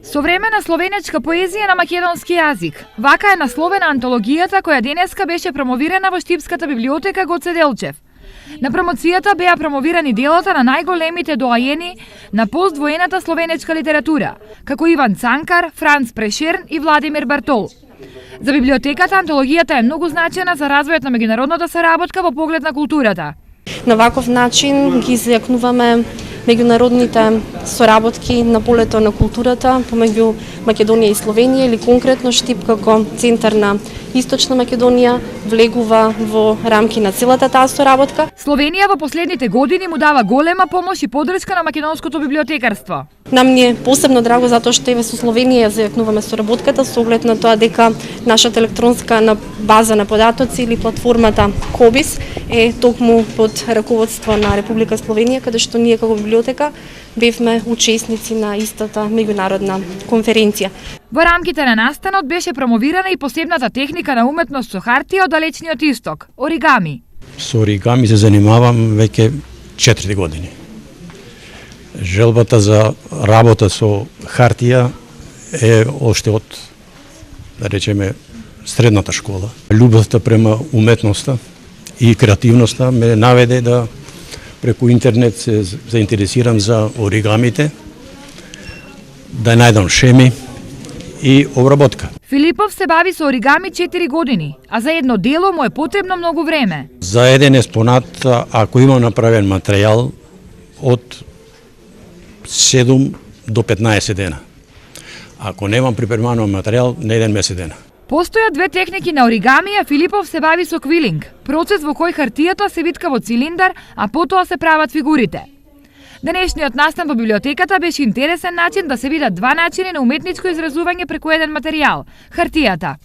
Современа словенечка поезија на македонски јазик. Вака е насловена антологијата која денеска беше промовирана во Штипската библиотека Гоце Делчев. На промоцијата беа промовирани делата на најголемите доајени на поствоената словенечка литература, како Иван Цанкар, Франц Прешерн и Владимир Бартол. За библиотеката антологијата е многу значена за развојот на меѓународната соработка во поглед на културата. На ваков начин ги изјакнуваме меѓународните соработки на полето на културата помеѓу Македонија и Словенија, или конкретно Штип како центар на Источна Македонија влегува во рамки на целата таа соработка. Словенија во последните години му дава голема помош и поддршка на македонското библиотекарство. Нам ни е посебно драго затоа што еве со Словенија зајакнуваме соработката со оглед на тоа дека нашата електронска база на податоци или платформата Кобис е токму под раководство на Република Словенија, каде што ние како библиотека бевме учесници на истата меѓународна конференција. Во рамките на настанот беше промовирана и посебната техника на уметност со хартија од далечниот исток – оригами. Со оригами се занимавам веќе 4 години. Желбата за работа со хартија е оште од, да речеме, средната школа. Љубовта према уметноста и креативноста ме наведе да преку интернет се заинтересирам за оригамите, да најдам шеми и обработка. Филипов се бави со оригами 4 години, а за едно дело му е потребно многу време. За еден еспонат, ако има направен материјал, од 7 до 15 дена. Ако немам припремано материјал, не еден месец дена. Постојат две техники на оригами, а Филипов се бави со квилинг, процес во кој хартијата се витка во цилиндар, а потоа се прават фигурите. Денешниот настан во библиотеката беше интересен начин да се видат два начини на уметничко изразување преку еден материјал – хартијата.